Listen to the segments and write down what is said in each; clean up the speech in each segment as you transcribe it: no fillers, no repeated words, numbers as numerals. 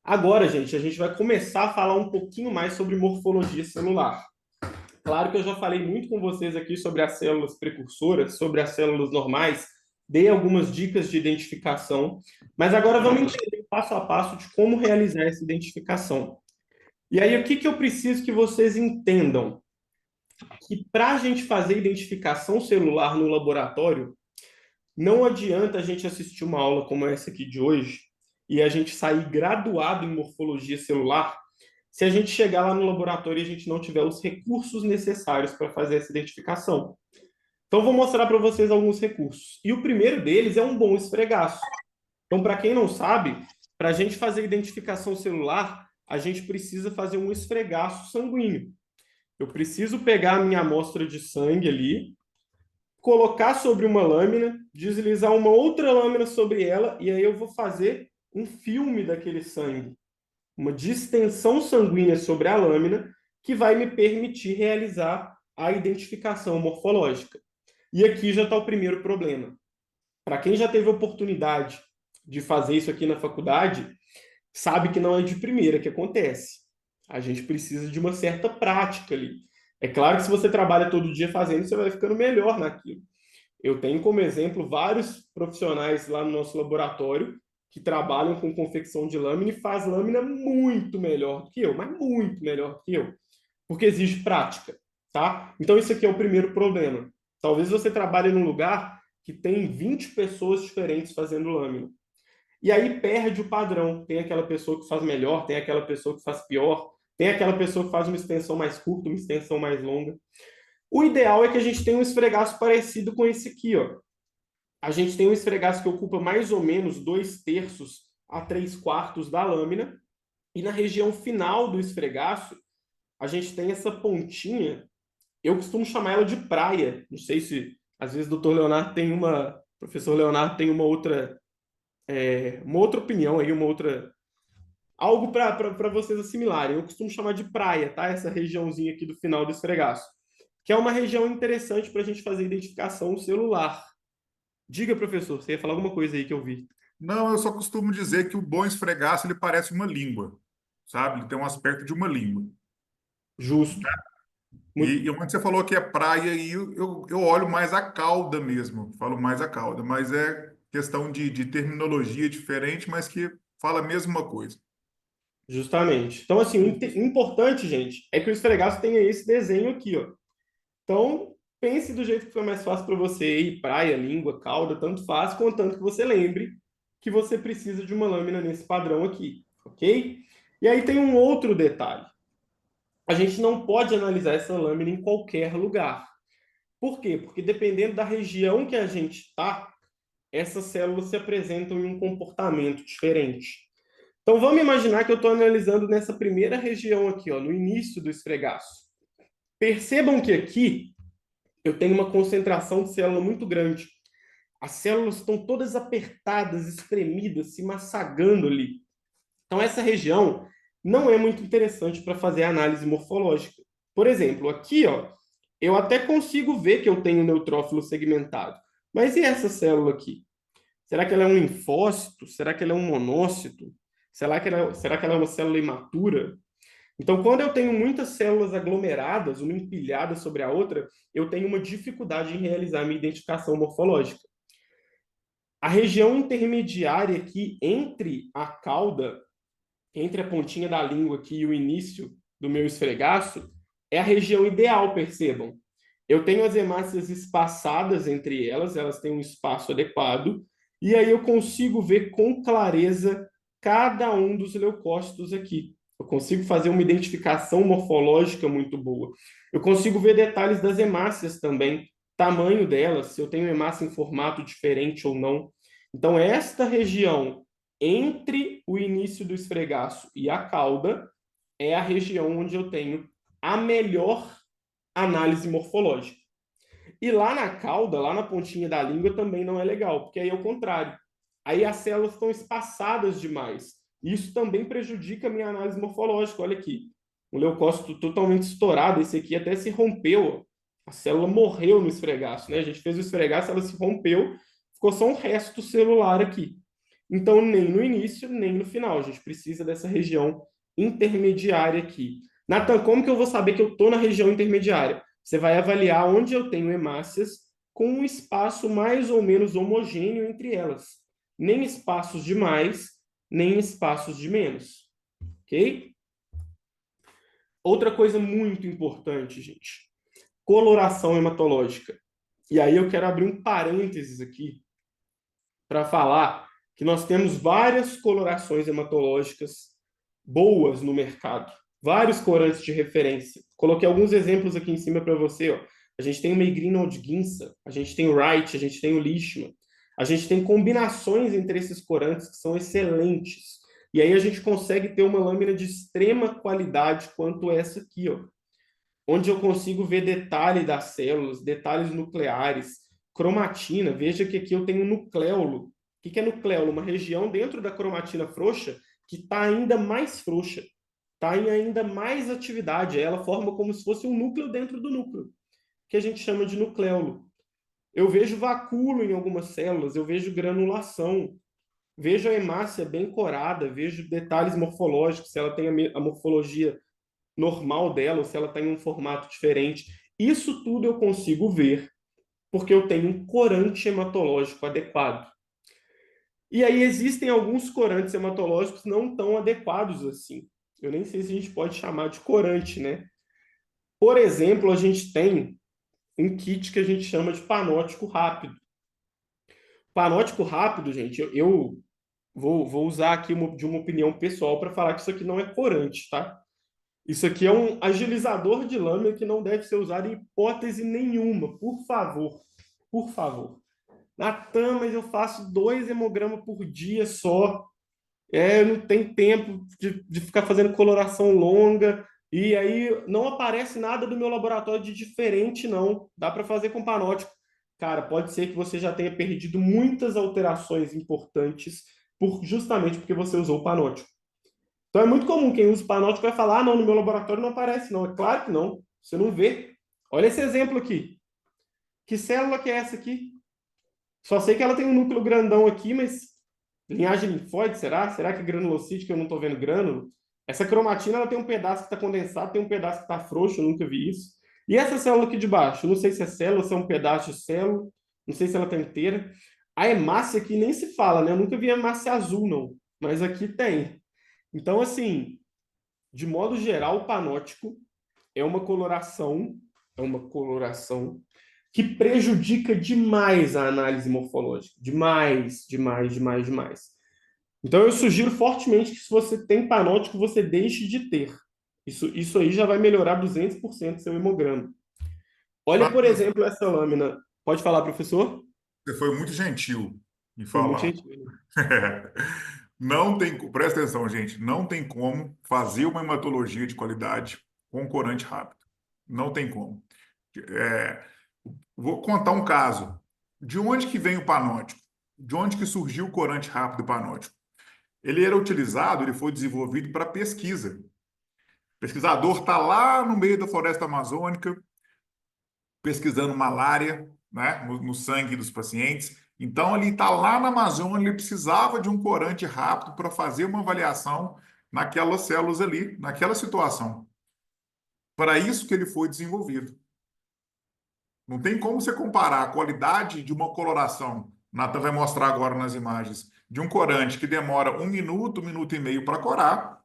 Agora, gente, a gente vai começar a falar um pouquinho mais sobre morfologia celular. Claro que eu já falei muito com vocês aqui sobre as células precursoras, sobre as células normais, dei algumas dicas de identificação, mas agora vamos entender passo a passo de como realizar essa identificação. E aí, o que que eu preciso que vocês entendam? Que para a gente fazer identificação celular no laboratório, não adianta a gente assistir uma aula como essa aqui de hoje e a gente sair graduado em morfologia celular se a gente chegar lá no laboratório e a gente não tiver os recursos necessários para fazer essa identificação. Então, vou mostrar para vocês alguns recursos. E o primeiro deles é um bom esfregaço. Então, para quem não sabe, para a gente fazer identificação celular, a gente precisa fazer um esfregaço sanguíneo. Eu preciso pegar a minha amostra de sangue ali, colocar sobre uma lâmina, deslizar uma outra lâmina sobre ela, e aí eu vou fazer um filme daquele sangue, uma distensão sanguínea sobre a lâmina, que vai me permitir realizar a identificação morfológica. E aqui já está o primeiro problema. Para quem já teve oportunidade de fazer isso aqui na faculdade, sabe que não é de primeira que acontece. A gente precisa de uma certa prática ali. É claro que se você trabalha todo dia fazendo, você vai ficando melhor naquilo. Eu tenho como exemplo vários profissionais lá no nosso laboratório que trabalham com confecção de lâmina e faz lâmina muito melhor do que eu, mas muito melhor do que eu, porque exige prática, tá? Então isso aqui é o primeiro problema. Talvez você trabalhe num lugar que tem 20 pessoas diferentes fazendo lâmina. E aí perde o padrão. Tem aquela pessoa que faz melhor, tem aquela pessoa que faz pior, tem aquela pessoa que faz uma extensão mais curta, uma extensão mais longa. O ideal é que a gente tenha um esfregaço parecido com esse aqui, ó. A gente tem um esfregaço que ocupa mais ou menos 2/3 a 3/4 da lâmina, e na região final do esfregaço, a gente tem essa pontinha, eu costumo chamar ela de praia. Não sei se, às vezes, o doutor Leonardo tem uma, o professor Leonardo tem uma outra opinião aí, uma outra, algo para vocês assimilarem. Eu costumo chamar de praia, tá? Essa regiãozinha aqui do final do esfregaço, que é uma região interessante para a gente fazer identificação celular. Diga, professor, você ia falar alguma coisa aí que eu vi. Não, eu só costumo dizer que o bom esfregaço ele parece uma língua, sabe? Ele tem um aspecto de uma língua. Justo. E onde você falou que é praia, e eu olho mais a cauda mesmo, falo mais a cauda, mas é questão de terminologia diferente, mas que fala a mesma coisa. Justamente. Então, assim, o importante, gente, é que o esfregaço tenha esse desenho aqui, ó. Então, pense do jeito que for mais fácil para você aí, praia, língua, cauda, tanto faz, contanto que você lembre que você precisa de uma lâmina nesse padrão aqui, ok? E aí tem um outro detalhe. A gente não pode analisar essa lâmina em qualquer lugar. Por quê? Porque dependendo da região que a gente está, essas células se apresentam em um comportamento diferente. Então vamos imaginar que eu estou analisando nessa primeira região aqui, ó, no início do esfregaço. Percebam que aqui eu tenho uma concentração de célula muito grande. As células estão todas apertadas, espremidas, se massagando ali. Então essa região não é muito interessante para fazer análise morfológica. Por exemplo, aqui, ó, eu até consigo ver que eu tenho neutrófilo segmentado. Mas e essa célula aqui? Será que ela é um linfócito? Será que ela é um monócito? Será que ela é uma célula imatura? Então, quando eu tenho muitas células aglomeradas, uma empilhada sobre a outra, eu tenho uma dificuldade em realizar a minha identificação morfológica. A região intermediária aqui entre a cauda, entre a pontinha da língua aqui e o início do meu esfregaço, é a região ideal, percebam. Eu tenho as hemácias espaçadas entre elas, elas têm um espaço adequado, e aí eu consigo ver com clareza cada um dos leucócitos aqui. Eu consigo fazer uma identificação morfológica muito boa. Eu consigo ver detalhes das hemácias também, tamanho delas, se eu tenho hemácia em formato diferente ou não. Então, esta região entre o início do esfregaço e a cauda é a região onde eu tenho a melhor análise morfológica. E lá na cauda, lá na pontinha da língua, também não é legal, porque aí é o contrário. Aí as células estão espaçadas demais. Isso também prejudica a minha análise morfológica. Olha aqui, um leucócito totalmente estourado. Esse aqui até se rompeu. A célula morreu no esfregaço, né? A gente fez o esfregaço, ela se rompeu, ficou só um resto celular aqui. Então, nem no início, nem no final. A gente precisa dessa região intermediária aqui. Nathan, como que eu vou saber que eu estou na região intermediária? Você vai avaliar onde eu tenho hemácias com um espaço mais ou menos homogêneo entre elas. Nem espaços de mais, nem espaços de menos. Ok? Outra coisa muito importante, gente. Coloração hematológica. E aí eu quero abrir um parênteses aqui para falar que nós temos várias colorações hematológicas boas no mercado, vários corantes de referência. Coloquei alguns exemplos aqui em cima para você. Ó. A gente tem o Megrinold Ginsa, a gente tem o Wright, a gente tem o Leishman. A gente tem combinações entre esses corantes que são excelentes. E aí a gente consegue ter uma lâmina de extrema qualidade quanto essa aqui, ó, onde eu consigo ver detalhe das células, detalhes nucleares, cromatina. Veja que aqui eu tenho um nucleolo. O que é nucleolo? Uma região dentro da cromatina frouxa que está ainda mais frouxa, está em ainda mais atividade. Ela forma como se fosse um núcleo dentro do núcleo, que a gente chama de nucleolo. Eu vejo vacúolo em algumas células, eu vejo granulação, vejo a hemácia bem corada, vejo detalhes morfológicos, se ela tem a morfologia normal dela, ou se ela está em um formato diferente. Isso tudo eu consigo ver porque eu tenho um corante hematológico adequado. E aí existem alguns corantes hematológicos não tão adequados assim. Eu nem sei se a gente pode chamar de corante, né? Por exemplo, a gente tem um kit que a gente chama de panótico rápido. Panótico rápido, gente, eu vou usar aqui de uma opinião pessoal para falar que isso aqui não é corante, tá? Isso aqui é um agilizador de lâmina que não deve ser usado em hipótese nenhuma. Por favor. Por favor. Natan, mas eu faço 2 hemogramas por dia só. Não tem tempo de ficar fazendo coloração longa. E aí não aparece nada do meu laboratório de diferente, não. Dá para fazer com panótico. Cara, pode ser que você já tenha perdido muitas alterações importantes justamente porque você usou o panótico. Então é muito comum quem usa o panótico vai falar: ah, não, no meu laboratório não aparece, não. É claro que não. Você não vê. Olha esse exemplo aqui. Que célula que é essa aqui? Só sei que ela tem um núcleo grandão aqui, mas linhagem linfóide, será? Será que é granulocite que eu não estou vendo grânulo? Essa cromatina ela tem um pedaço que está condensado, tem um pedaço que está frouxo, eu nunca vi isso. E essa célula aqui de baixo? Não sei se é célula, se é um pedaço de célula, não sei se ela está inteira. A hemácia aqui nem se fala, né? Eu nunca vi hemácia azul, não. Mas aqui tem. Então, assim, de modo geral, o panótico é uma coloração que prejudica demais a análise morfológica. Demais, demais, demais, demais. Então, eu sugiro fortemente que se você tem panótico, você deixe de ter. Isso aí já vai melhorar 200% seu hemograma. Olha, por Matheus, exemplo, essa lâmina. Pode falar, professor? você foi muito gentil em Foi muito falar. gentil. Não tem, presta atenção, gente, não tem como fazer uma hematologia de qualidade com corante rápido. Não tem como. É, vou contar um caso. De onde que vem o panótico? De onde que surgiu o corante rápido panótico? Ele era utilizado, ele foi desenvolvido para pesquisa. O pesquisador está lá no meio da floresta amazônica, pesquisando malária, né, no sangue dos pacientes. Então, ele está lá na Amazônia, ele precisava de um corante rápido para fazer uma avaliação naquelas células ali, naquela situação. Para isso que ele foi desenvolvido. Não tem como você comparar a qualidade de uma coloração, Nathan vai mostrar agora nas imagens, de um corante que demora um minuto e meio para corar,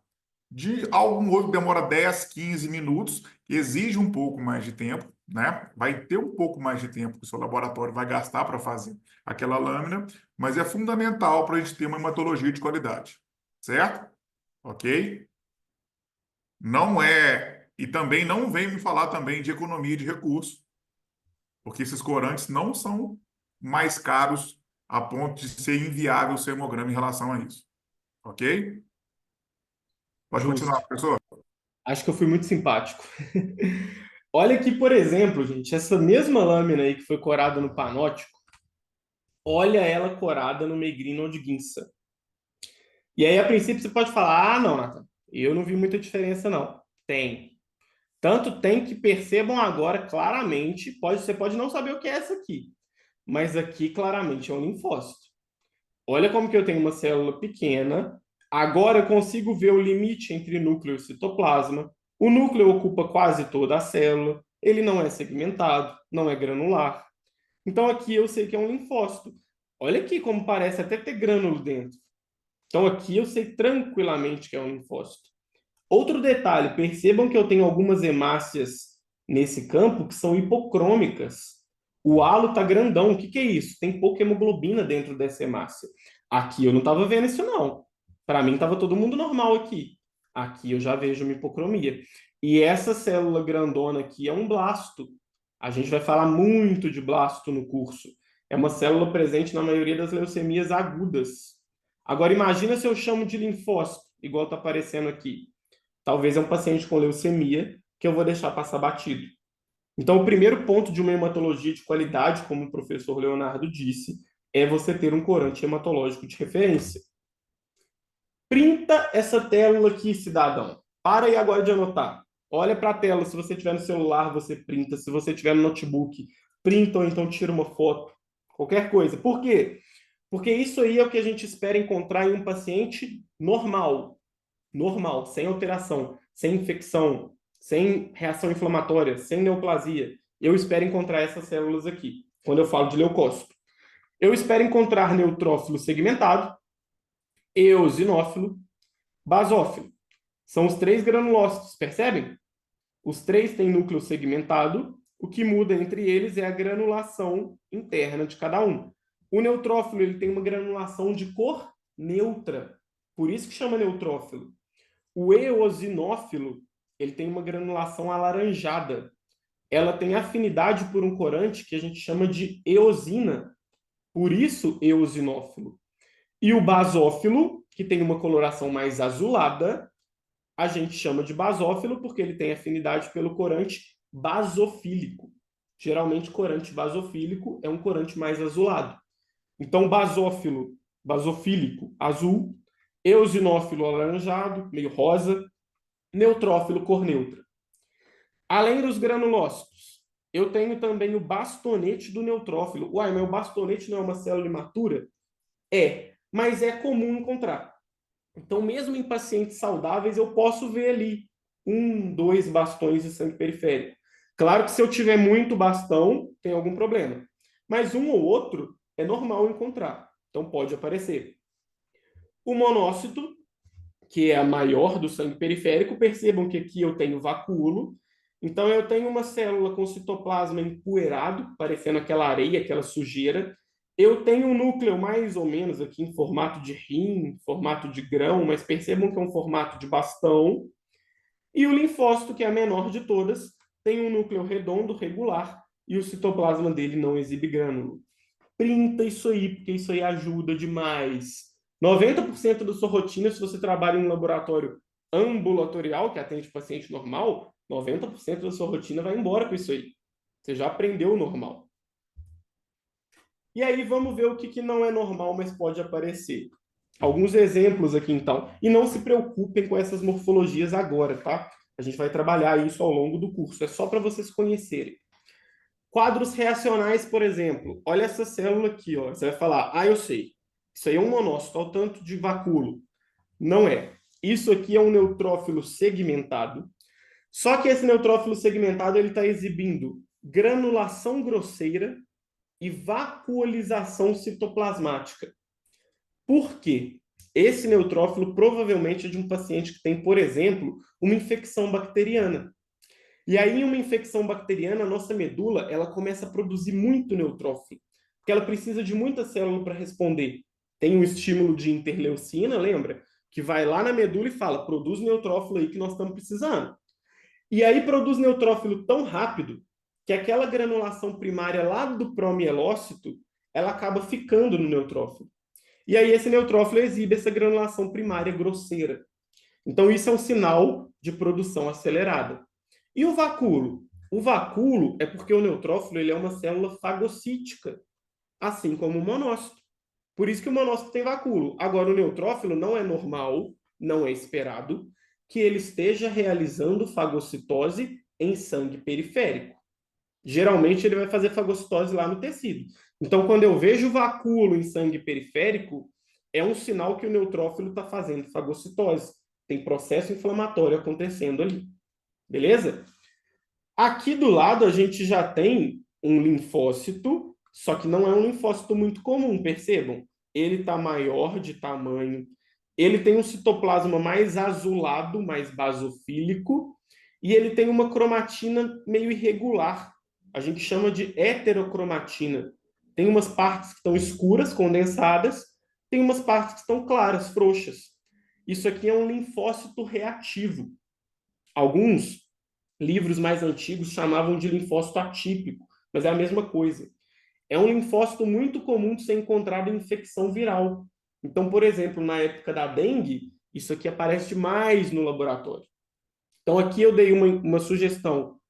de algum outro que demora 10, 15 minutos, exige um pouco mais de tempo, né? Vai ter um pouco mais de tempo que o seu laboratório vai gastar para fazer aquela lâmina, mas é fundamental para a gente ter uma hematologia de qualidade, certo? Ok? Não é, e também não vem me falar também de economia de recursos, porque esses corantes não são mais caros a ponto de ser inviável o seu hemograma em relação a isso, ok? Pode Justo. continuar, professor. Acho que eu fui muito simpático. Olha aqui, por exemplo, gente, essa mesma lâmina aí que foi corada no panótico, olha ela corada no Megrino de Ginsa. E aí, a princípio, você pode falar: ah, não, Nathan, eu não vi muita diferença, não. Tem. Tanto tem que percebam agora claramente, você pode não saber o que é essa aqui, mas aqui claramente é um linfócito. Olha como que eu tenho uma célula pequena. Agora eu consigo ver o limite entre núcleo e citoplasma. O núcleo ocupa quase toda a célula. Ele não é segmentado, não é granular. Então aqui eu sei que é um linfócito. Olha aqui como parece até ter grânulo dentro. Então aqui eu sei tranquilamente que é um linfócito. Outro detalhe, percebam que eu tenho algumas hemácias nesse campo que são hipocrômicas. O halo está grandão. O que que é isso? Tem pouca hemoglobina dentro dessa hemácia. Aqui eu não estava vendo isso, não. Para mim estava todo mundo normal aqui. Aqui eu já vejo uma hipocromia. E essa célula grandona aqui é um blasto. A gente vai falar muito de blasto no curso. É uma célula presente na maioria das leucemias agudas. Agora imagina se eu chamo de linfócito, igual está aparecendo aqui. Talvez é um paciente com leucemia que eu vou deixar passar batido. Então, o primeiro ponto de uma hematologia de qualidade, como o professor Leonardo disse, é você ter um corante hematológico de referência. Printa essa tela aqui, cidadão. Para aí agora de anotar. Olha para a tela. Se você tiver no celular, você printa. Se você tiver no notebook, printa ou então tira uma foto. Qualquer coisa. Por quê? Porque isso aí é o que a gente espera encontrar em um paciente normal, sem alteração, sem infecção, sem reação inflamatória, sem neoplasia. Eu espero encontrar essas células aqui, quando eu falo de leucócito. Eu espero encontrar neutrófilo segmentado, eosinófilo, basófilo. São os três granulócitos, percebem? Os três têm núcleo segmentado, o que muda entre eles é a granulação interna de cada um. O neutrófilo ele tem uma granulação de cor neutra, por isso que chama neutrófilo. O eosinófilo, ele tem uma granulação alaranjada. Ela tem afinidade por um corante que a gente chama de eosina, por isso eosinófilo. E o basófilo, que tem uma coloração mais azulada, a gente chama de basófilo porque ele tem afinidade pelo corante basofílico. Geralmente, corante basofílico é um corante mais azulado. Então, basófilo, basofílico, azul, eosinófilo alaranjado, meio rosa, neutrófilo cor neutra. Além dos granulócitos, eu tenho também o bastonete do neutrófilo. Uai, mas o bastonete não é uma célula imatura? É, mas é comum encontrar. Então, mesmo em pacientes saudáveis, eu posso ver ali 1, 2 bastões de sangue periférico. Claro que se eu tiver muito bastão, tem algum problema. Mas um ou outro é normal encontrar. Então, pode aparecer. O monócito, que é a maior do sangue periférico, percebam que aqui eu tenho vacúolo. Então, eu tenho uma célula com citoplasma empoeirado, parecendo aquela areia, aquela sujeira. Eu tenho um núcleo mais ou menos aqui em formato de rim, formato de grão, mas percebam que é um formato de bastão. E o linfócito, que é a menor de todas, tem um núcleo redondo, regular, e o citoplasma dele não exibe grânulo. Printa isso aí, porque isso aí ajuda demais. 90% da sua rotina, se você trabalha em um laboratório ambulatorial, que atende paciente normal, 90% da sua rotina vai embora com isso aí. Você já aprendeu o normal. E aí vamos ver o que não é normal, mas pode aparecer. Alguns exemplos aqui, então. E não se preocupem com essas morfologias agora, tá? A gente vai trabalhar isso ao longo do curso. É só para vocês conhecerem. Quadros reacionais, por exemplo. Olha essa célula aqui, ó. Você vai falar, ah, eu sei. Isso aí é um monócito, ao tanto de vacúolo. Não é. Isso aqui é um neutrófilo segmentado. Só que esse neutrófilo segmentado ele está exibindo granulação grosseira e vacuolização citoplasmática. Por quê? Esse neutrófilo provavelmente é de um paciente que tem, por exemplo, uma infecção bacteriana. E aí, em uma infecção bacteriana, a nossa medula ela começa a produzir muito neutrófilo, porque ela precisa de muita célula para responder. Tem um estímulo de interleucina, lembra? Que vai lá na medula e fala, produz neutrófilo aí que nós estamos precisando. E aí produz neutrófilo tão rápido que aquela granulação primária lá do promielócito, ela acaba ficando no neutrófilo. E aí esse neutrófilo exibe essa granulação primária grosseira. Então isso é um sinal de produção acelerada. E o vacúolo? O vacúolo é porque o neutrófilo ele é uma célula fagocítica, assim como o monócito. Por isso que o monócito tem vacúolo. Agora, o neutrófilo não é normal, não é esperado, que ele esteja realizando fagocitose em sangue periférico. Geralmente, ele vai fazer fagocitose lá no tecido. Então, quando eu vejo vacúolo em sangue periférico, é um sinal que o neutrófilo está fazendo fagocitose. Tem processo inflamatório acontecendo ali. Beleza? Aqui do lado a gente já tem um linfócito, só que não é um linfócito muito comum, percebam? Ele está maior de tamanho, ele tem um citoplasma mais azulado, mais basofílico, e ele tem uma cromatina meio irregular. A gente chama de heterocromatina. Tem umas partes que estão escuras, condensadas, tem umas partes que estão claras, frouxas. Isso aqui é um linfócito reativo. Alguns livros mais antigos chamavam de linfócito atípico, mas é a mesma coisa. É um linfócito muito comum de ser encontrado em infecção viral. Então, por exemplo, na época da dengue, isso aqui aparece demais no laboratório. Então, aqui eu dei uma sugestão,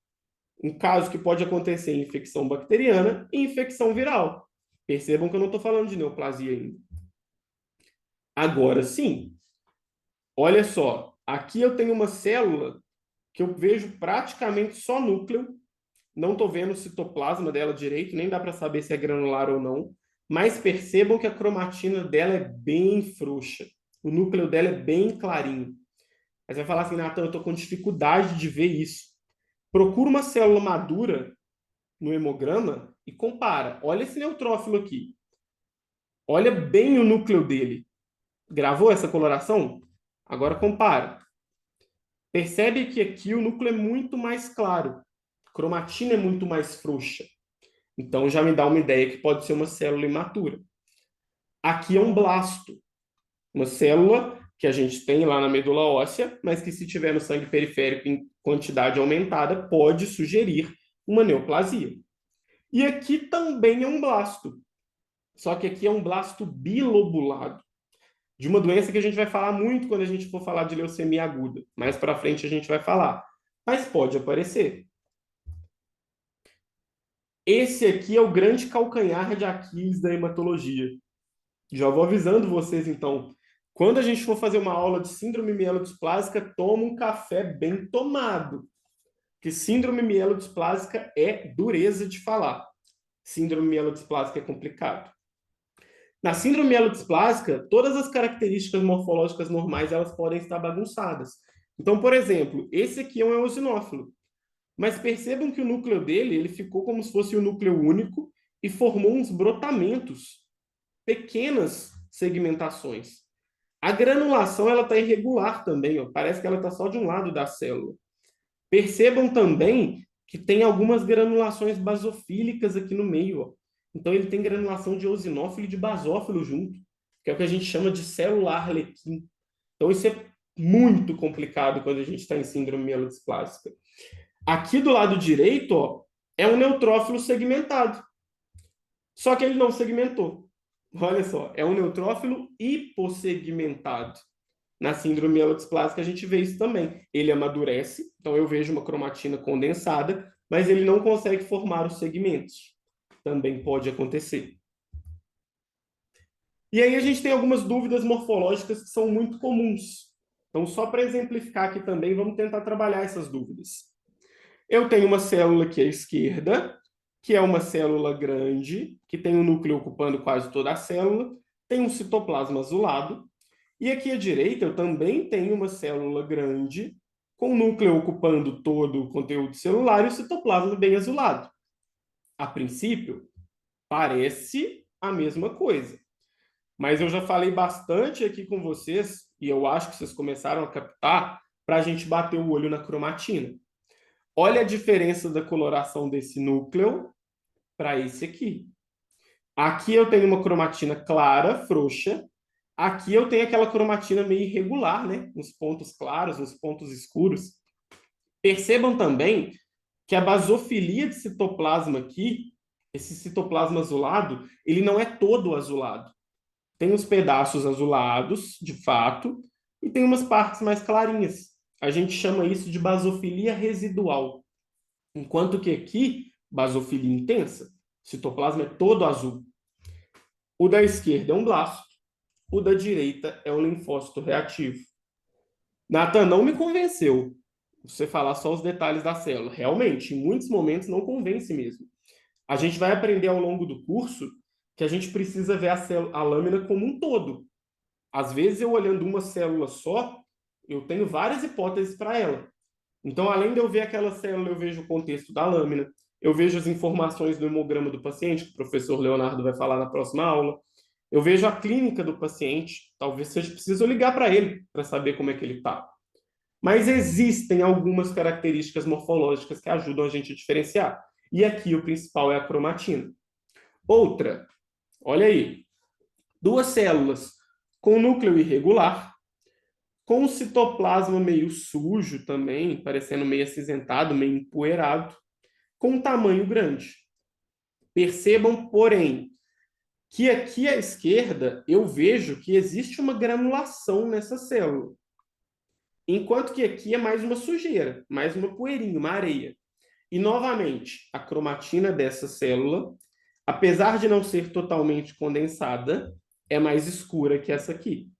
um caso que pode acontecer em infecção bacteriana e infecção viral. Percebam que eu não estou falando de neoplasia ainda. Agora sim, olha só, aqui eu tenho uma célula que eu vejo praticamente só núcleo, não estou vendo o citoplasma dela direito, nem dá para saber se é granular ou não, mas percebam que a cromatina dela é bem frouxa, o núcleo dela é bem clarinho. Aí você vai falar assim, Natan, eu estou com dificuldade de ver isso. Procura uma célula madura no hemograma e compara. Olha esse neutrófilo aqui. Olha bem o núcleo dele. Gravou essa coloração? Agora compara. Percebe que aqui o núcleo é muito mais claro. A cromatina é muito mais frouxa. Então já me dá uma ideia que pode ser uma célula imatura. Aqui é um blasto. Uma célula que a gente tem lá na medula óssea, mas que se tiver no sangue periférico em quantidade aumentada, pode sugerir uma neoplasia. E aqui também é um blasto. Só que aqui é um blasto bilobulado, de uma doença que a gente vai falar muito quando a gente for falar de leucemia aguda. Mais para frente a gente vai falar. Mas pode aparecer. Esse aqui é o grande calcanhar de Aquiles da hematologia. Já vou avisando vocês, então. Quando a gente for fazer uma aula de síndrome mielodisplásica, toma um café bem tomado. Porque síndrome mielodisplásica é dureza de falar. Síndrome mielodisplásica é complicado. Na síndrome mielodisplásica, todas as características morfológicas normais elas podem estar bagunçadas. Então, por exemplo, esse aqui é um eosinófilo. Mas percebam que o núcleo dele ele ficou como se fosse um núcleo único e formou uns brotamentos, pequenas segmentações. A granulação ela está irregular também, ó. Parece que ela está só de um lado da célula. Percebam também que tem algumas granulações basofílicas aqui no meio, ó. Então ele tem granulação de eosinófilo e de basófilo junto, que é o que a gente chama de célula arlequim. Então isso é muito complicado quando a gente está em síndrome mielodisplásica. Aqui do lado direito, ó, é um neutrófilo segmentado. Só que ele não segmentou. Olha só, é um neutrófilo hipossegmentado. Na síndrome mielodisplásica a gente vê isso também. Ele amadurece, então eu vejo uma cromatina condensada, mas ele não consegue formar os segmentos. Também pode acontecer. E aí a gente tem algumas dúvidas morfológicas que são muito comuns. Então, só para exemplificar aqui também, vamos tentar trabalhar essas dúvidas. Eu tenho uma célula aqui à esquerda, que é uma célula grande, que tem um núcleo ocupando quase toda a célula, tem um citoplasma azulado, e aqui à direita eu também tenho uma célula grande, com o núcleo ocupando todo o conteúdo celular e o citoplasma bem azulado. A princípio, parece a mesma coisa. Mas eu já falei bastante aqui com vocês, e eu acho que vocês começaram a captar, para a gente bater o olho na cromatina. Olha a diferença da coloração desse núcleo para esse aqui. Aqui eu tenho uma cromatina clara, frouxa. Aqui eu tenho aquela cromatina meio irregular, né? Uns pontos claros, uns pontos escuros. Percebam também que a basofilia de citoplasma aqui, esse citoplasma azulado, ele não é todo azulado. Tem uns pedaços azulados, de fato, e tem umas partes mais clarinhas. A gente chama isso de basofilia residual. Enquanto que aqui, basofilia intensa, o citoplasma é todo azul. O da esquerda é um blasto, o da direita é um linfócito reativo. Natan, não me convenceu você falar só os detalhes da célula. Realmente, em muitos momentos não convence mesmo. A gente vai aprender ao longo do curso que a gente precisa ver a lâmina como um todo. Às vezes, eu olhando uma célula só, eu tenho várias hipóteses para ela. Então, além de eu ver aquela célula, eu vejo o contexto da lâmina, eu vejo as informações do hemograma do paciente, que o professor Leonardo vai falar na próxima aula, eu vejo a clínica do paciente, talvez seja preciso ligar para ele para saber como é que ele está. Mas existem algumas características morfológicas que ajudam a gente a diferenciar. E aqui o principal é a cromatina. Outra, olha aí, duas células com núcleo irregular, com o citoplasma meio sujo também, parecendo meio acinzentado, meio empoeirado, com um tamanho grande. Percebam, porém, que aqui à esquerda eu vejo que existe uma granulação nessa célula. Enquanto que aqui é mais uma sujeira, mais uma poeirinha, uma areia. E, novamente, a cromatina dessa célula, apesar de não ser totalmente condensada, é mais escura que essa aqui.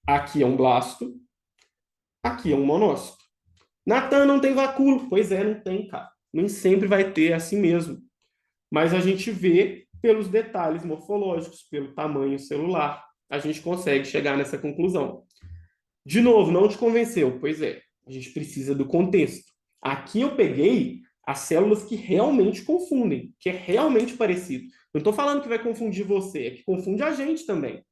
Aqui é um blasto, aqui é um monócito. Natan, não tem vacúolo. Pois é, não tem, cara. Nem sempre vai ter assim mesmo. Mas a gente vê pelos detalhes morfológicos, pelo tamanho celular, a gente consegue chegar nessa conclusão. De novo, não te convenceu? Pois é, a gente precisa do contexto. Aqui eu peguei as células que realmente confundem, que é realmente parecido. Não estou falando que vai confundir você, é que confunde a gente também.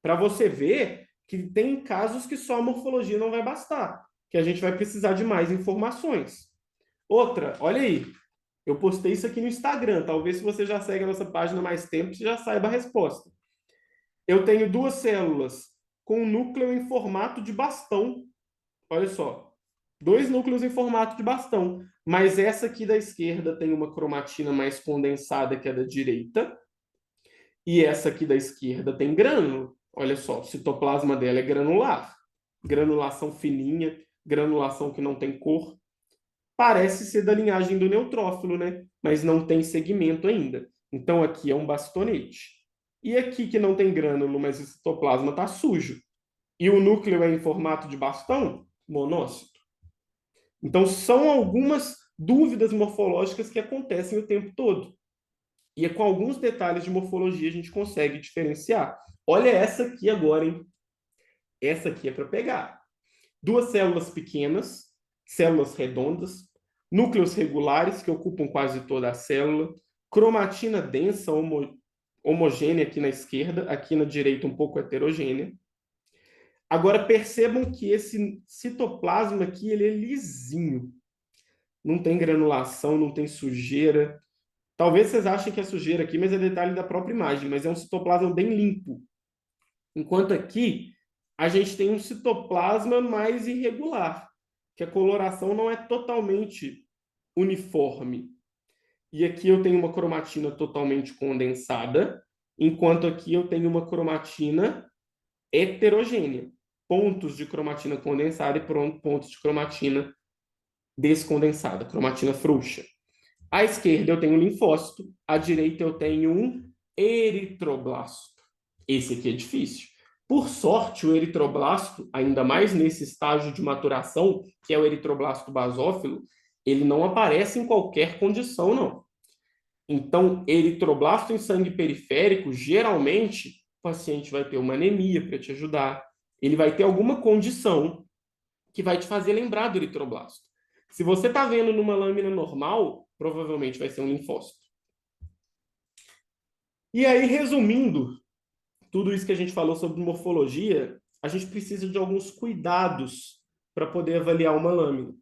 Para você ver que tem casos que só a morfologia não vai bastar, que a gente vai precisar de mais informações. Outra, olha aí, eu postei isso aqui no Instagram, talvez se você já segue a nossa página há mais tempo, você já saiba a resposta. Eu tenho duas células com um núcleo em formato de bastão. Olha só, dois núcleos em formato de bastão, mas essa aqui da esquerda tem uma cromatina mais condensada que a da direita, e essa aqui da esquerda tem grânulo. Olha só, o citoplasma dela é granular, granulação fininha, granulação que não tem cor. Parece ser da linhagem do neutrófilo, né? Mas não tem segmento ainda. Então aqui é um bastonete. E aqui que não tem grânulo, mas o citoplasma está sujo. E o núcleo é em formato de bastão, monócito. Então são algumas dúvidas morfológicas que acontecem o tempo todo. E com alguns detalhes de morfologia a gente consegue diferenciar. Olha essa aqui agora, hein? Essa aqui é para pegar. Duas células pequenas, células redondas, núcleos regulares que ocupam quase toda a célula, cromatina densa, homogênea aqui na esquerda, aqui na direita um pouco heterogênea. Agora percebam que esse citoplasma aqui ele é lisinho. Não tem granulação, não tem sujeira. Talvez vocês achem que é sujeira aqui, mas é detalhe da própria imagem, mas é um citoplasma bem limpo. Enquanto aqui a gente tem um citoplasma mais irregular, que a coloração não é totalmente uniforme. E aqui eu tenho uma cromatina totalmente condensada, enquanto aqui eu tenho uma cromatina heterogênea. Pontos de cromatina condensada e pontos de cromatina descondensada, cromatina frouxa. À esquerda eu tenho um linfócito, à direita eu tenho um eritroblasto. Esse aqui é difícil. Por sorte, o eritroblasto, ainda mais nesse estágio de maturação, que é o eritroblasto basófilo, ele não aparece em qualquer condição, não. Então, eritroblasto em sangue periférico, geralmente, o paciente vai ter uma anemia para te ajudar. Ele vai ter alguma condição que vai te fazer lembrar do eritroblasto. Se você está vendo numa lâmina normal, provavelmente vai ser um linfócito. E aí, resumindo tudo isso que a gente falou sobre morfologia, a gente precisa de alguns cuidados para poder avaliar uma lâmina.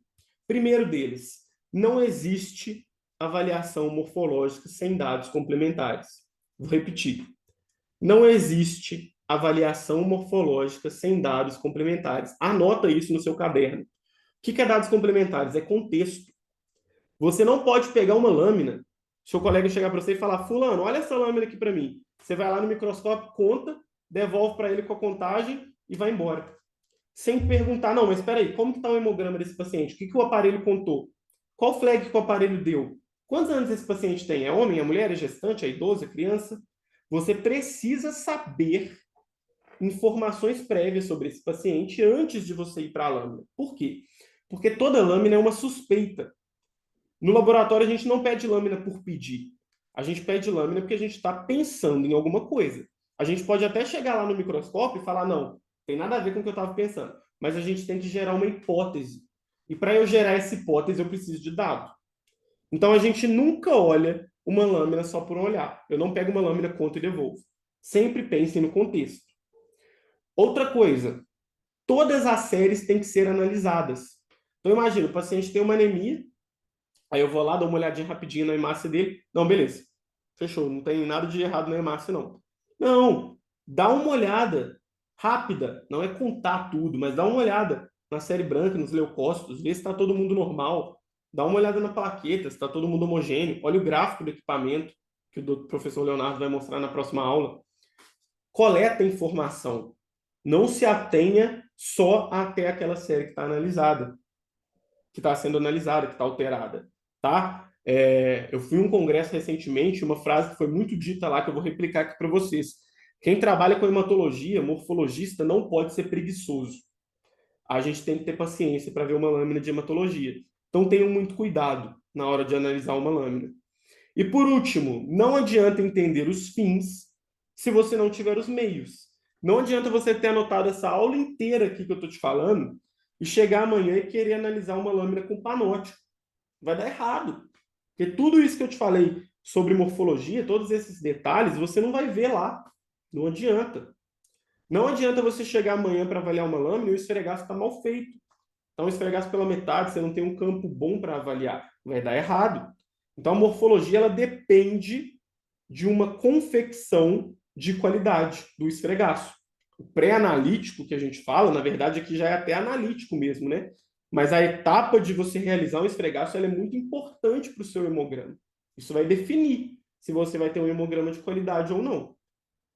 Primeiro deles, não existe avaliação morfológica sem dados complementares. Vou repetir. Não existe avaliação morfológica sem dados complementares. Anota isso no seu caderno. O que é dados complementares? É contexto. Você não pode pegar uma lâmina, seu colega chegar para você e falar, fulano, olha essa lâmina aqui para mim. Você vai lá no microscópio, conta, devolve para ele com a contagem e vai embora. Sem perguntar, não, mas espera aí, como que está o hemograma desse paciente? O que o aparelho contou? Qual flag que o aparelho deu? Quantos anos esse paciente tem? É homem, é mulher, é gestante, é idoso, é criança? Você precisa saber informações prévias sobre esse paciente antes de você ir para a lâmina. Por quê? Porque toda lâmina é uma suspeita. No laboratório, a gente não pede lâmina por pedir. A gente pede lâmina porque a gente está pensando em alguma coisa. A gente pode até chegar lá no microscópio e falar, não, tem nada a ver com o que eu estava pensando, mas a gente tem que gerar uma hipótese. E para eu gerar essa hipótese, eu preciso de dado. Então a gente nunca olha uma lâmina só por olhar. Eu não pego uma lâmina, conto e devolvo. Sempre pense no contexto. Outra coisa, todas as séries têm que ser analisadas. Então imagina, o paciente tem uma anemia, aí eu vou lá, dou uma olhadinha rapidinho na hemácia dele. Não, beleza. Fechou, não tem nada de errado na hemácia, não. Não, dá uma olhada rápida, não é contar tudo, mas dá uma olhada na série branca, nos leucócitos, vê se está todo mundo normal. Dá uma olhada na plaqueta, se está todo mundo homogêneo. Olha o gráfico do equipamento que o professor Leonardo vai mostrar na próxima aula. Coleta informação. Não se atenha só até aquela série que está analisada, que está sendo analisada, que está alterada, tá? Eu fui a um congresso recentemente, uma frase que foi muito dita lá, que eu vou replicar aqui para vocês. Quem trabalha com hematologia, morfologista, não pode ser preguiçoso. A gente tem que ter paciência para ver uma lâmina de hematologia. Então tenham muito cuidado na hora de analisar uma lâmina. E por último, não adianta entender os fins se você não tiver os meios. Não adianta você ter anotado essa aula inteira aqui que eu estou te falando e chegar amanhã e querer analisar uma lâmina com panótipo. Vai dar errado. Porque tudo isso que eu te falei sobre morfologia, todos esses detalhes, você não vai ver lá. Não adianta. Não adianta você chegar amanhã para avaliar uma lâmina e o esfregaço está mal feito. Então, o esfregaço pela metade, você não tem um campo bom para avaliar. Vai dar errado. Então, a morfologia ela depende de uma confecção de qualidade do esfregaço. O pré-analítico que a gente fala, na verdade, aqui já é até analítico mesmo, né? Mas a etapa de você realizar um esfregaço ela é muito importante para o seu hemograma. Isso vai definir se você vai ter um hemograma de qualidade ou não.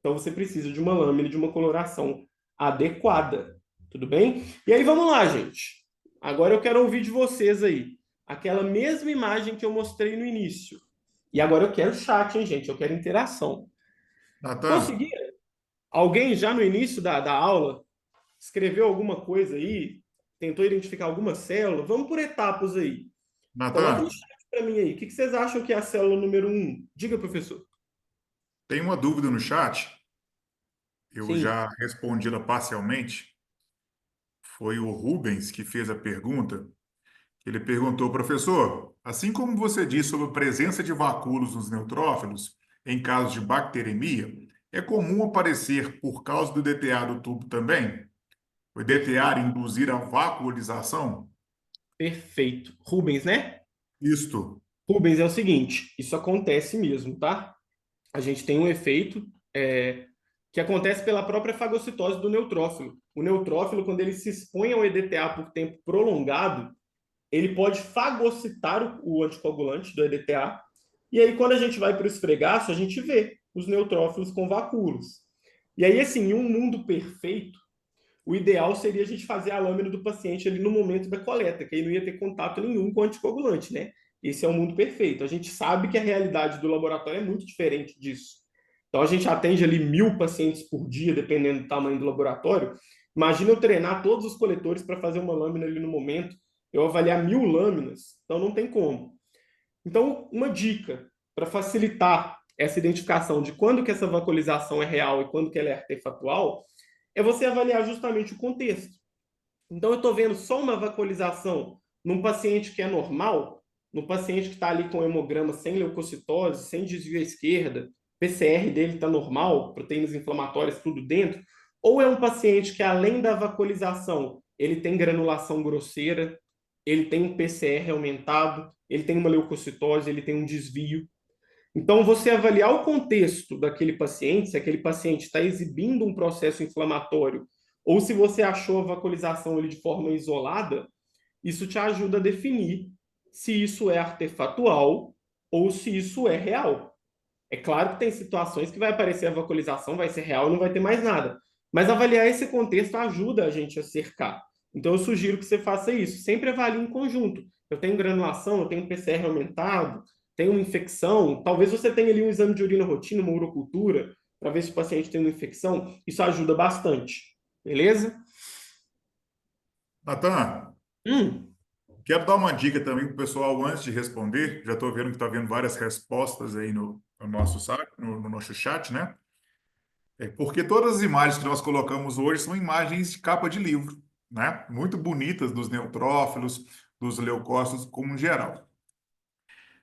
Então você precisa de uma lâmina de uma coloração adequada. Tudo bem? E aí vamos lá, gente. Agora eu quero ouvir de vocês aí. Aquela mesma imagem que eu mostrei no início. E agora eu quero chat, hein, gente? Eu quero interação. Natan, Conseguiram? Alguém já no início da aula escreveu alguma coisa aí? Tentou identificar alguma célula? Vamos por etapas aí. Coloca no Natan, chat para mim aí. O que vocês acham que é a célula número um? Diga, professor. tem uma dúvida no chat, eu Sim, já respondi ela parcialmente. Foi o Rubens que fez a pergunta. Ele perguntou, professor, assim como você disse sobre a presença de vacúolos nos neutrófilos, em casos de bacteremia, é comum aparecer por causa do DTA do tubo também? O DTA perfeito. induzir a vacuolização? Perfeito. Rubens, né? Isto. Rubens, é o seguinte, isso acontece mesmo, tá? A gente tem um efeito que acontece pela própria fagocitose do neutrófilo. O neutrófilo, quando ele se expõe ao EDTA por tempo prolongado, ele pode fagocitar o anticoagulante do EDTA, e aí quando a gente vai para o esfregaço, a gente vê os neutrófilos com vacúolos. E aí, assim, em um mundo perfeito, o ideal seria a gente fazer a lâmina do paciente ali no momento da coleta, que aí não ia ter contato nenhum com o anticoagulante, né? Esse é o mundo perfeito. A gente sabe que a realidade do laboratório é muito diferente disso. Então, a gente atende ali 1.000 pacientes por dia, dependendo do tamanho do laboratório. Imagina eu treinar todos os coletores para fazer uma lâmina ali no momento, eu avaliar 1.000 lâminas, então não tem como. Então, uma dica para facilitar essa identificação de quando que essa vacuolização é real e quando que ela é artefatual, é você avaliar justamente o contexto. Então, eu estou vendo só uma vacuolização num paciente que é normal, no paciente que está ali com hemograma sem leucocitose, sem desvio à esquerda, PCR dele está normal, proteínas inflamatórias tudo dentro, ou é um paciente que, além da vacuolização, ele tem granulação grosseira, ele tem um PCR aumentado, ele tem uma leucocitose, ele tem um desvio. Então, você avaliar o contexto daquele paciente, se aquele paciente está exibindo um processo inflamatório, ou se você achou a vacuolização ele de forma isolada, isso te ajuda a definir se isso é artefatual ou se isso é real. É claro que tem situações que vai aparecer a vacuolização, vai ser real e não vai ter mais nada. Mas avaliar esse contexto ajuda a gente a cercar. Então, eu sugiro que você faça isso. Sempre avalie em conjunto. Eu tenho granulação, eu tenho PCR aumentado, tenho uma infecção. Talvez você tenha ali um exame de urina rotina, uma urocultura, para ver se o paciente tem uma infecção. Isso ajuda bastante. Beleza? Natan, Hum, quero dar uma dica também para o pessoal antes de responder. Já estou vendo que está vendo várias respostas aí no nosso site, no nosso chat, né? Porque todas as imagens que nós colocamos hoje são imagens de capa de livro, né? Muito bonitas dos neutrófilos, dos leucócitos como geral.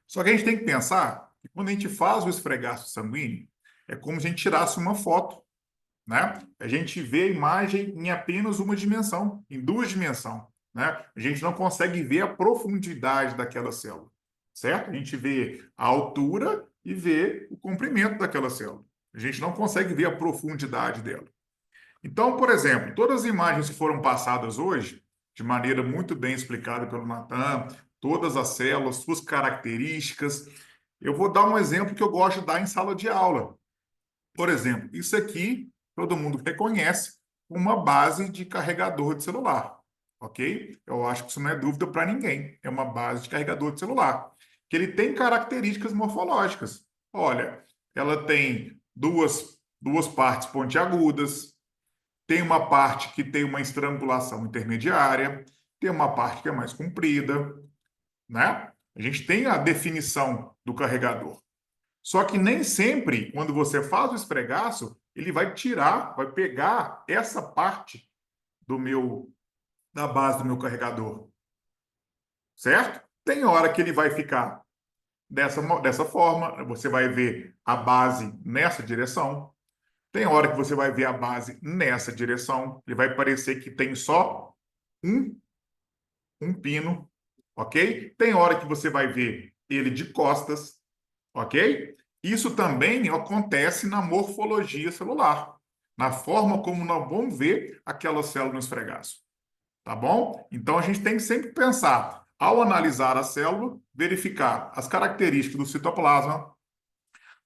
Só que a gente tem que pensar que quando a gente faz o esfregaço sanguíneo, é como se a gente tirasse uma foto, né? A gente vê a imagem em apenas uma dimensão, em duas dimensões, né? A gente não consegue ver a profundidade daquela célula, certo? A gente vê a altura e vê o comprimento daquela célula. A gente não consegue ver a profundidade dela. Então, por exemplo, todas as imagens que foram passadas hoje, de maneira muito bem explicada pelo Natan, todas as células, suas características, eu vou dar um exemplo que eu gosto de dar em sala de aula. Por exemplo, isso aqui todo mundo reconhece uma base de carregador de celular, ok? Eu acho que isso não é dúvida para ninguém. É uma base de carregador de celular, que ele tem características morfológicas. Olha, ela tem duas partes pontiagudas, tem uma parte que tem uma estrangulação intermediária, tem uma parte que é mais comprida, né? A gente tem a definição do carregador. Só que nem sempre, quando você faz o esfregaço, ele vai tirar, vai pegar essa parte da base do meu carregador, certo? Tem hora que ele vai ficar dessa forma, você vai ver a base nessa direção. Tem hora que você vai ver a base nessa direção, ele vai parecer que tem só um, um pino, ok? Tem hora que você vai ver ele de costas, ok? Isso também acontece na morfologia celular, na forma como nós vamos ver aquela célula no esfregaço, tá bom? Então a gente tem que sempre pensar, ao analisar a célula, verificar as características do citoplasma,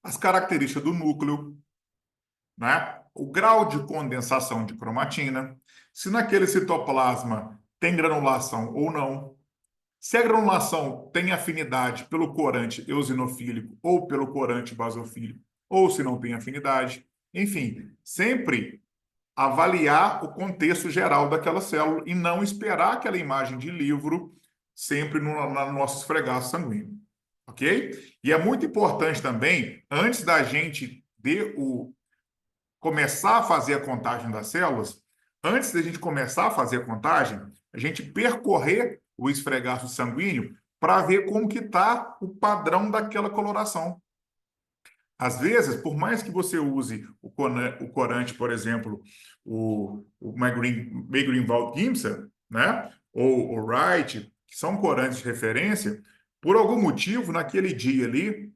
as características do núcleo, né? O grau de condensação de cromatina, se naquele citoplasma tem granulação ou não, se a granulação tem afinidade pelo corante eosinofílico ou pelo corante basofílico, ou se não tem afinidade, enfim, sempre avaliar o contexto geral daquela célula e não esperar aquela imagem de livro sempre no nosso esfregaço sanguíneo, ok? E é muito importante também, antes da gente começar a fazer a contagem das células, antes da gente começar a fazer a contagem, a gente percorrer o esfregaço sanguíneo para ver como que está o padrão daquela coloração. Às vezes, por mais que você use o corante, por exemplo, o May-Greenwald-Giemsa, né? Ou o Wright, que são corantes de referência, por algum motivo, naquele dia ali,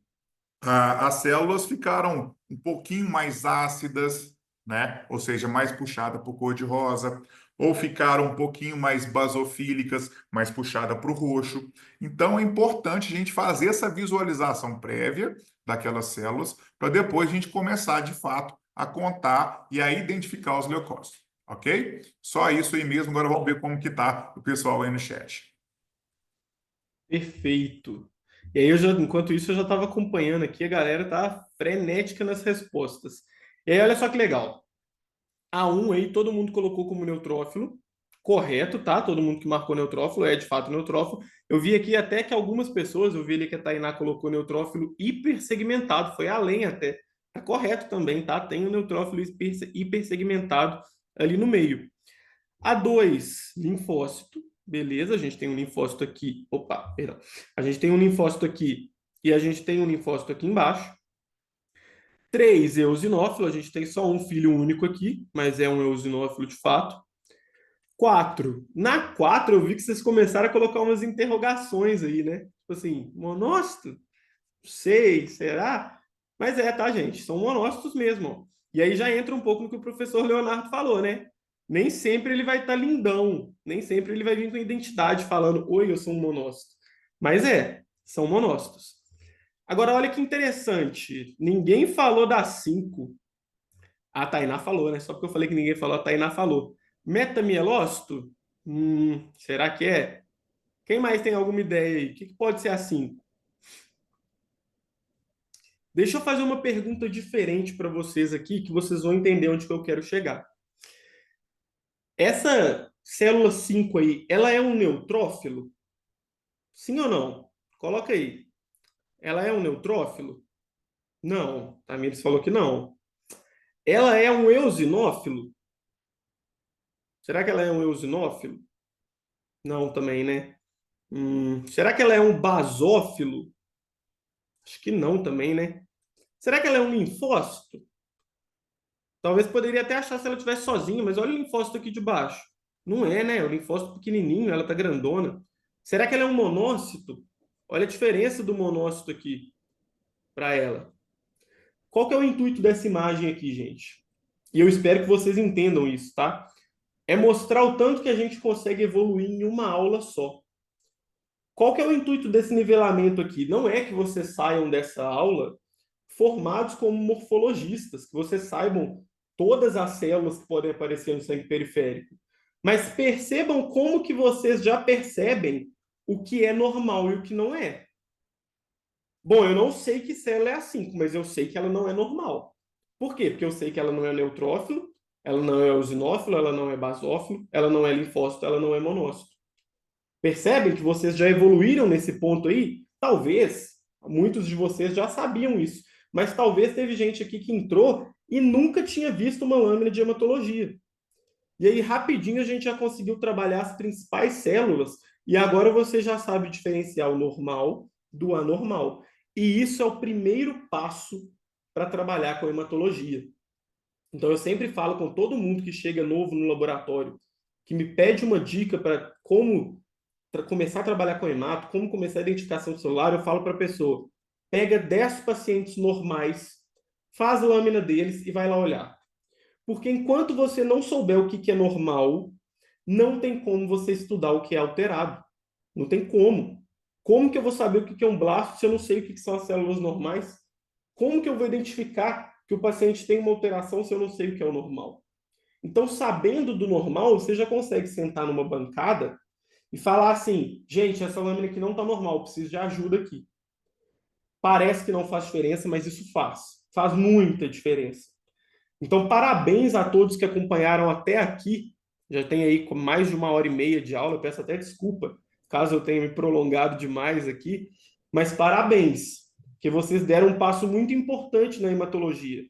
as células ficaram um pouquinho mais ácidas, né? Ou seja, mais puxada para o cor-de-rosa, ou ficaram um pouquinho mais basofílicas, mais puxada para o roxo. Então, é importante a gente fazer essa visualização prévia daquelas células, para depois a gente começar, de fato, a contar e a identificar os leucócitos, ok? Só isso aí mesmo, agora vamos ver como que está o pessoal aí no chat. Perfeito. E aí, enquanto isso, eu já estava acompanhando aqui, a galera tá frenética nas respostas. E aí, olha só que legal. A1 aí, todo mundo colocou como neutrófilo. Correto, tá? Todo mundo que marcou neutrófilo é de fato neutrófilo. Eu vi aqui até que algumas pessoas, eu vi ali que a Tainá colocou neutrófilo hipersegmentado, foi além até. Tá correto também, tá? Tem o neutrófilo hipersegmentado ali no meio. A2, linfócito. Beleza, a gente tem um linfócito aqui. Opa, perdão. A gente tem um linfócito aqui e a gente tem um linfócito aqui embaixo. 3, eosinófilo. A gente tem só um filho único aqui, mas é um eosinófilo de fato. 4. Na 4, eu vi que vocês começaram a colocar umas interrogações aí, né? Tipo assim, monócito? Sei, será? Mas é, tá, gente? São monócitos mesmo. Ó. E aí já entra um pouco no que o professor Leonardo falou, né? Nem sempre ele vai estar lindão, nem sempre ele vai vir com identidade falando, oi, eu sou um monócito. Mas são monócitos. Agora, olha que interessante. Ninguém falou da 5. A Tainá falou, né? Só porque eu falei que ninguém falou, a Tainá falou. Metamielócito? Será que é? Quem mais tem alguma ideia aí? O que pode ser a 5? Deixa eu fazer uma pergunta diferente para vocês aqui, que vocês vão entender onde que eu quero chegar. Essa célula 5 aí, ela é um neutrófilo? Sim ou não? Coloca aí. Ela é um neutrófilo? Não. Tamires falou que não. Ela é um eosinófilo? Será que ela é um eosinófilo? Não, também, né? Será que ela é um basófilo? Acho que não também, né? Será que ela é um linfócito? Talvez poderia até achar se ela estivesse sozinha, mas olha o linfócito aqui de baixo. Não é, né? O linfócito pequenininho, ela tá grandona. Será que ela é um monócito? Olha a diferença do monócito aqui para ela. Qual que é o intuito dessa imagem aqui, gente? E eu espero que vocês entendam isso, tá? É mostrar o tanto que a gente consegue evoluir em uma aula só. Qual que é o intuito desse nivelamento aqui? Não é que vocês saiam dessa aula formados como morfologistas, que vocês saibam todas as células que podem aparecer no sangue periférico. Mas percebam como que vocês já percebem o que é normal e o que não é. Bom, eu não sei que célula é a 5, mas eu sei que ela não é normal. Por quê? Porque eu sei que ela não é neutrófilo, ela não é eosinófilo, ela não é basófilo, ela não é linfócito, ela não é monócito. Percebem que vocês já evoluíram nesse ponto aí? Talvez, muitos de vocês já sabiam isso, mas talvez teve gente aqui que entrou e nunca tinha visto uma lâmina de hematologia. E aí, rapidinho, a gente já conseguiu trabalhar as principais células e agora você já sabe diferenciar o normal do anormal. E isso é o primeiro passo para trabalhar com hematologia. Então, eu sempre falo com todo mundo que chega novo no laboratório, que me pede uma dica para como começar a trabalhar com hemato, como começar a identificação celular, eu falo para a pessoa, pega 10 pacientes normais, faz a lâmina deles e vai lá olhar. Porque enquanto você não souber o que é normal, não tem como você estudar o que é alterado. Não tem como. Como que eu vou saber o que é um blasto se eu não sei o que são as células normais? Como que eu vou identificar que o paciente tem uma alteração se eu não sei o que é o normal? Então, sabendo do normal, você já consegue sentar numa bancada e falar assim, gente, essa lâmina aqui não está normal, preciso de ajuda aqui. Parece que não faz diferença, mas isso faz. Faz muita diferença. Então, parabéns a todos que acompanharam até aqui. Já tem aí mais de 1 hora e meia de aula. Eu peço até desculpa caso eu tenha me prolongado demais aqui. Mas parabéns, que vocês deram um passo muito importante na hematologia.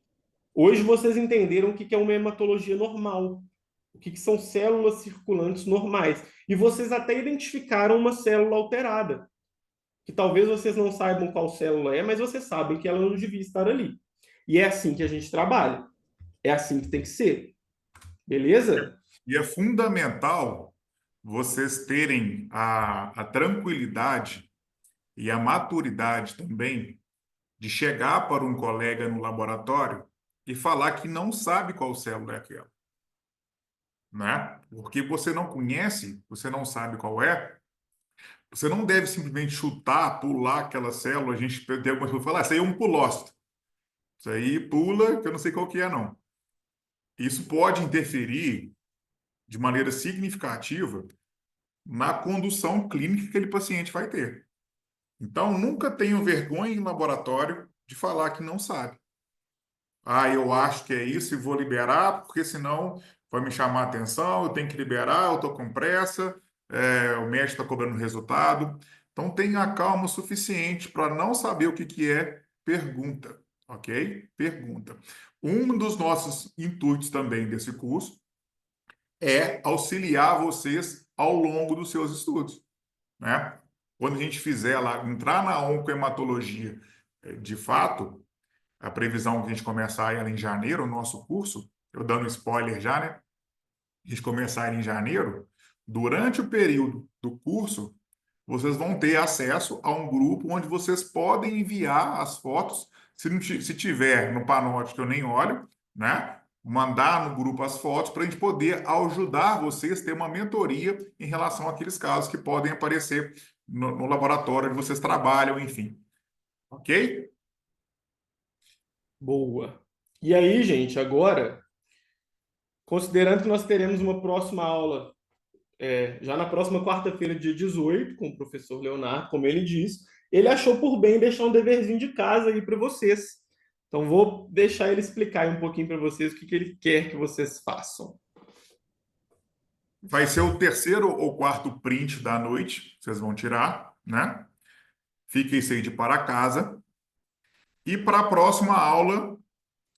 Hoje vocês entenderam o que é uma hematologia normal, o que são células circulantes normais. E vocês até identificaram uma célula alterada, que talvez vocês não saibam qual célula é, mas vocês sabem que ela não devia estar ali. E é assim que a gente trabalha. É assim que tem que ser. Beleza? E é fundamental vocês terem a tranquilidade e a maturidade também de chegar para um colega no laboratório e falar que não sabe qual célula é aquela, né? Porque você não conhece, você não sabe qual é, você não deve simplesmente chutar, pular aquela célula. A gente tem algumas pessoas que falam, isso aí é um pulócito. Isso aí pula, que eu não sei qual que é, não. Isso pode interferir de maneira significativa na condução clínica que aquele paciente vai ter. Então, nunca tenham vergonha em laboratório de falar que não sabe. Ah, eu acho que é isso e vou liberar, porque senão vai me chamar a atenção, eu tenho que liberar, eu estou com pressa, o médico está cobrando resultado. Então, tenha calma o suficiente para não saber o que que é pergunta, ok? Pergunta. Um dos nossos intuitos também desse curso é auxiliar vocês ao longo dos seus estudos, né? Quando a gente fizer lá, entrar na oncohematologia, de fato, a previsão que a gente começar ela em janeiro, o nosso curso, eu dando spoiler já, né? A gente começar em janeiro, durante o período do curso, vocês vão ter acesso a um grupo onde vocês podem enviar as fotos, se tiver no Panote, que eu nem olho, né? Mandar no grupo as fotos para a gente poder ajudar vocês a ter uma mentoria em relação àqueles casos que podem aparecer no laboratório onde vocês trabalham, enfim. Ok? Boa. E aí, gente, agora, considerando que nós teremos uma próxima aula, já na próxima quarta-feira, dia 18, com o professor Leonardo, como ele disse, ele achou por bem deixar um deverzinho de casa aí para vocês. Então, vou deixar ele explicar aí um pouquinho para vocês o que ele quer que vocês façam. Vai ser o terceiro ou quarto print da noite, vocês vão tirar, né? Fiquem isso aí de para casa. E para a próxima aula,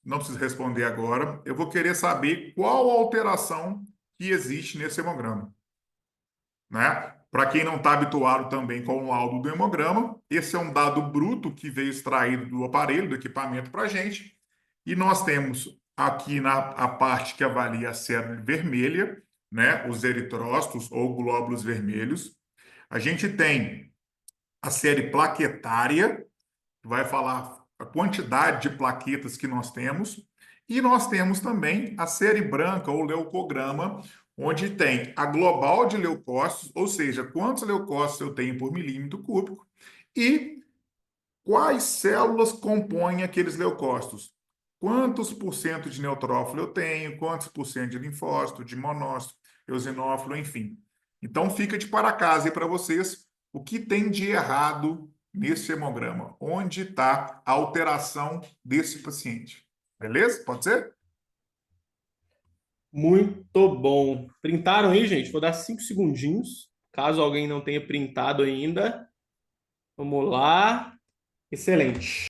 não precisa responder agora. Eu vou querer saber qual alteração que existe nesse hemograma, né? Para quem não está habituado também com o laudo do hemograma, esse é um dado bruto que veio extraído do aparelho, do equipamento para a gente. E nós temos aqui na a parte que avalia a célula vermelha, né? Os eritrócitos ou glóbulos vermelhos. A gente tem a série plaquetária, que vai falar a quantidade de plaquetas que nós temos. E nós temos também a série branca ou leucograma, onde tem a global de leucócitos, ou seja, quantos leucócitos eu tenho por milímetro cúbico, e quais células compõem aqueles leucócitos. Quantos por cento de neutrófilo eu tenho, quantos por cento de linfócito, de monócito, eosinófilo, enfim. Então fica de para casa aí para vocês o que tem de errado nesse hemograma, onde está a alteração desse paciente. Beleza? Pode ser? Muito bom. Printaram aí, gente? Vou dar 5 segundinhos, caso alguém não tenha printado ainda. Vamos lá. Excelente.